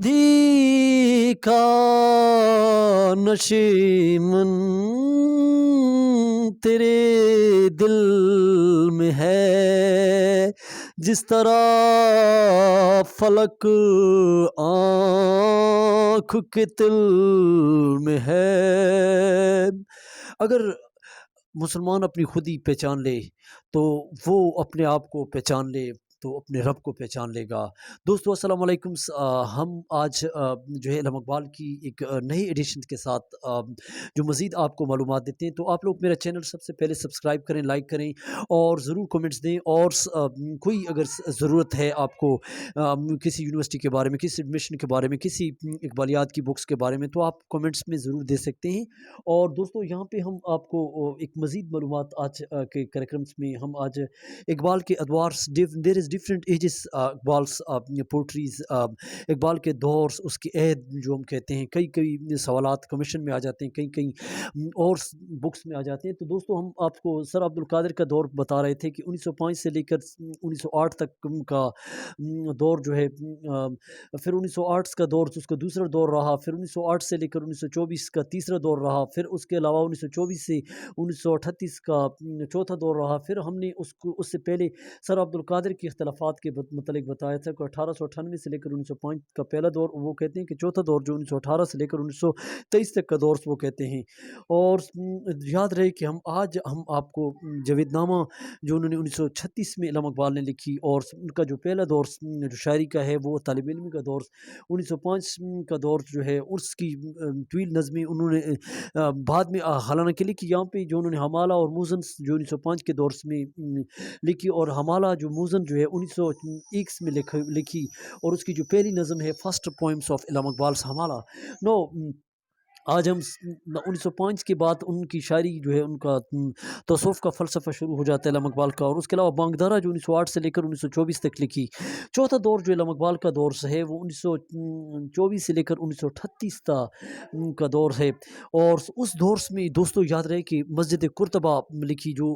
خودی کا نشیمن تیرے دل میں ہے، جس طرح فلک آنکھ کے تل میں ہے۔ اگر مسلمان اپنی خودی پہچان لے تو وہ اپنے آپ کو پہچان لے تو اپنے رب کو پہچان لے گا۔ دوستو السلام علیکم۔ ہم آج جو ہے علامہ اقبال کی ایک نئی ایڈیشن کے ساتھ جو مزید آپ کو معلومات دیتے ہیں، تو آپ لوگ میرا چینل سب سے پہلے سبسکرائب کریں، لائک کریں اور ضرور کمنٹس دیں، اور کوئی اگر ضرورت ہے آپ کو کسی یونیورسٹی کے بارے میں، کسی ایڈمیشن کے بارے میں، کسی اقبالیات کی بکس کے بارے میں، تو آپ کمنٹس میں ضرور دے سکتے ہیں۔ اور دوستو یہاں پہ ہم آپ کو ایک مزید معلومات آج کے کریکرمس میں ہم آج اقبال کے ادوار، دیر از ڈفرینٹ ایجز اقبالس پوٹریز، اقبال کے دور، اس کے عہد جو ہم کہتے ہیں، کئی سوالات کمیشن میں آ جاتے ہیں، کئی اور بکس میں آ جاتے ہیں۔ تو دوستو ہم آپ کو سر عبد القادر کا دور بتا رہے تھے کہ 1905 سے لے کر 1908 تک کا دور جو ہے، پھر 1908 کا دور اس کا دوسرا دور رہا، پھر 1908 سے لے کر 1924 کا تیسرا دور رہا، پھر اس کے علاوہ 1924 سے 1938 کا چوتھا دور رہا۔ پھر ہم نے اس سے پہلے سر عبد القادر کی اختلافات کے متعلق بتایا تھا کہ 1898 سے لے کر 1905 کا پہلا دور وہ کہتے ہیں، کہ چوتھا دور جو 1918 سے لے کر 1923 تک کا دور وہ کہتے ہیں۔ اور یاد رہے کہ آج ہم آپ کو جاوید نامہ جو انہوں نے 1936 میں علامہ اقبال نے لکھی، اور ان کا جو پہلا دور جو شاعری کا ہے وہ طالب علمی کا دور 1905 کا دور جو ہے، اس کی طویل نظمیں انہوں نے بعد میں حالانکہ لکھی۔ یہاں پہ جو انہوں نے حوالہ اور موزن جو 1905 کے دور میں لکھی، اور حوالہ جو موزن جو ہے 1901 میں لکھی، اور اس کی جو پہلی نظم ہے فرسٹ پوئمس آف علامہ اقبال حوالہ۔ آج ہم 1905 کے بعد ان کی شاعری جو ہے، ان کا تصوف کا فلسفہ شروع ہو جاتا ہے علامہ اقبال کا، اور اس کے علاوہ بانگ دارا جو 1908 سے لے کر 1924 تک لکھی۔ چوتھا دور جو علامہ اقبال کا دور ہے وہ 1924 سے لے کر 1938 کا دور ہے، اور اس دور میں دوستو یاد رہے کہ مسجد قرطبہ لکھی، جو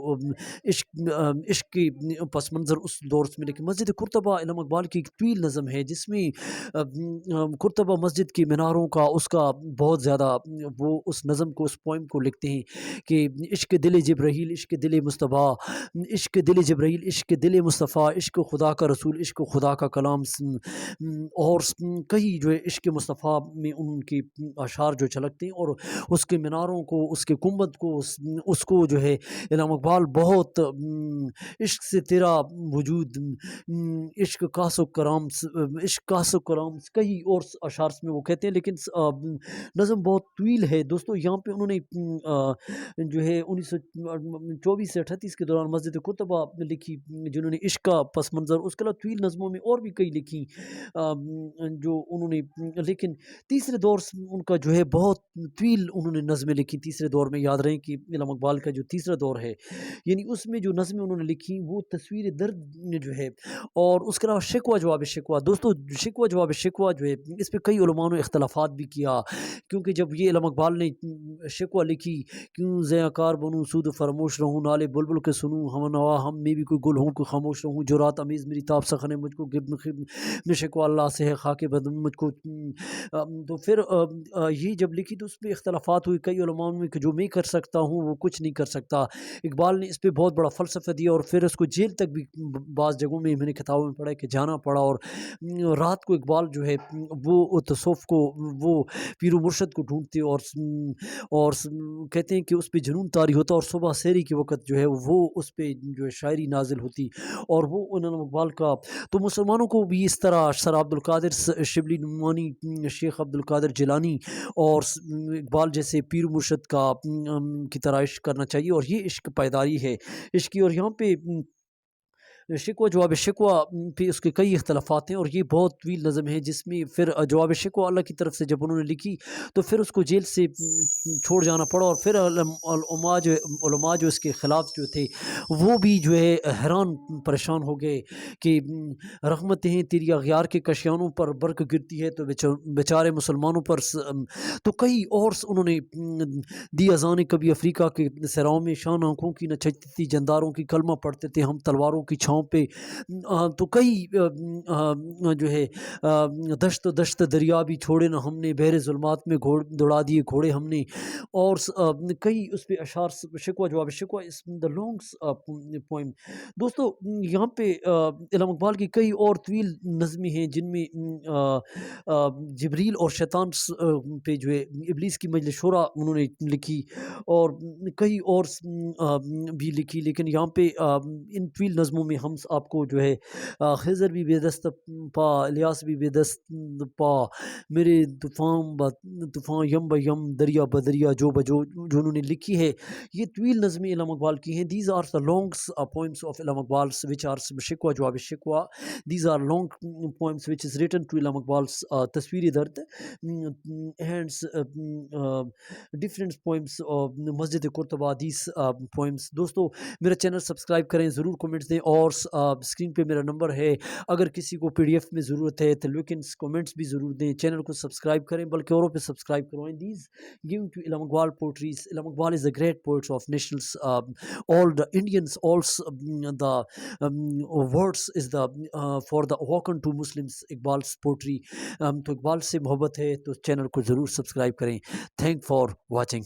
عشق کی پس منظر اس دور میں لکھی۔ مسجد قرطبہ علامہ اقبال کی ایک طویل نظم ہے، جس میں قرطبہ مسجد کی میناروں کا، اس کا بہت زیادہ وہ اس نظم کو، اس پوئم کو لکھتے ہیں کہ عشق دل جبرائیل، عشق دل مصطفیٰ، عشق دل جبرائیل، عشق دل مصطفیٰ، عشق خدا کا رسول، عشق خدا کا کلام، اور کئی جو ہے عشق مصطفیٰ میں ان کے اشعار جو چھلکتے ہیں، اور اس کے میناروں کو، اس کے گنبد کو، اس کو جو ہے علامہ اقبال بہت عشق سے تیرا وجود، عشق کاس و کرام، عشق کاس و کرام، کئی اور اشعار میں وہ کہتے ہیں، لیکن نظم بہت طویل ہے دوستو۔ یہاں پہ انہوں نے جو ہے 1924 سے 38 کے دوران مسجد قرطبہ لکھی، جنہوں نے عشق کا پس منظر، اس کے علاوہ طویل نظموں میں اور بھی کئی لکھی جو انہوں نے، لیکن تیسرے دور ان کا جو ہے بہت طویل انہوں نے نظمیں لکھی تیسرے دور میں۔ یاد رہیں کہ علامہ اقبال کا جو تیسرا دور ہے، یعنی اس میں جو نظمیں انہوں نے لکھی وہ تصویر درد جو ہے، اور اس کے علاوہ شکوہ جواب شکوہ۔ دوستو شکوہ جواب شکوہ جو ہے، اس پہ کئی علماء نے اختلافات بھی کیا، کیونکہ جب یہ علامہ اقبال نے شکوہ لکھی، کیوں زیاں کار بنوں سود فراموش رہوں، نالے بلبل کے سنوں ہم نوا، ہم میں بھی کوئی گل ہوں کوئی خاموش رہوں، جو رات امیز میری تاب سخن ہے، مجھ کو گبن شکوہ اللہ سے ہے خاک بدن مجھ کو۔ تو پھر یہ جب لکھی تو اس پہ اختلافات ہوئی کئی علماء میں کہ جو میں کر سکتا ہوں وہ کچھ نہیں کر سکتا۔ اقبال نے اس پہ بہت بڑا فلسفہ دیا، اور پھر اس کو جیل تک بھی بعض جگہوں میں میں نے کتابوں میں پڑھا کہ جانا پڑا، اور رات کو اقبال جو ہے وہ تصوف کو، وہ پیر و مرشد کو ڈھونڈتے، اور کہتے ہیں کہ اس پہ جنون طاری ہوتا، اور صبح سحری کے وقت جو ہے وہ اس پہ جو ہے شاعری نازل ہوتی، اور وہ علامہ اقبال کا۔ تو مسلمانوں کو بھی اس طرح سر عبد القادر شبلی نعمانی، شیخ عبد القادر جیلانی اور اقبال جیسے پیر و مرشد کی طرح عشق کرنا چاہیے، اور یہ عشق پائیداری ہے عشق کی۔ اور یہاں پہ شکوہ جواب شکوہ پہ اس کے کئی اختلافات ہیں، اور یہ بہت طویل نظم ہے، جس میں پھر جواب شکوہ اللہ کی طرف سے جب انہوں نے لکھی تو پھر اس کو جیل سے چھوڑ جانا پڑا، اور پھر علماء جو اس کے خلاف جو تھے وہ بھی جو ہے حیران پریشان ہو گئے کہ رحمتیں ہیں تیری اغیار کے کشیانوں پر برق گرتی ہے تو بیچارے مسلمانوں پر۔ تو کئی اور انہوں نے دی اذان کبھی افریقہ کے صحراؤں میں، شان آنکھوں کی نہ چھجتی تھی جنداروں کی، کلمہ پڑھتے تھے ہم تلواروں کی چھاؤں جگہوں پہ تو کئی جو ہے دشت دشت دریا بھی چھوڑے نہ ہم نے، بحر ظلمات میں دوڑا دیے گھوڑے ہم نے، اور کئی اس پہ اشعار شکوہ جواب شکوہ اس دا لانگ پوئم. دوستو یہاں پہ علامہ اقبال کی کئی اور طویل نظمیں ہیں جن میں جبریل اور شیطان پہ جو ہے ابلیس کی مجلس شورا انہوں نے لکھی، اور کئی اور بھی لکھی، لیکن یہاں پہ ان طویل نظموں میں ہم آپ کو جو ہے خضر بھی بے دست پا، الیاس بھی بے دست پا، میرے طوفان یم با یم دریا بدریا جو بجو جو انہوں نے لکھی ہے. یہ طویل نظمیں علامہ اقبال کی ہیں. These are the long poems of Allama Iqbal which are شکوہ جواب شکوہ. These are long poems which is written to علامہ اقبال's تصویر درد and different poems of Masjid قرطبہ. These poems. دوستو میرا چینل سبسکرائب کریں، ضرور کمنٹس دیں، اور اسکرین پہ میرا نمبر ہے، اگر کسی کو PDF میں ضرورت ہے تو لیکن کمنٹس بھی ضرور دیں. چینل کو سبسکرائب کریں، بلکہ اوروں پہ سبسکرائب کروائیں. These giving to Allama Iqbal poetries. Allama Iqbal is a great poet of nationals. All the Indians, also the words is the for the awakened to Muslims. اقبال's poetry. تو اقبال سے محبت ہے تو چینل کو ضرور سبسکرائب کریں. Thank for watching.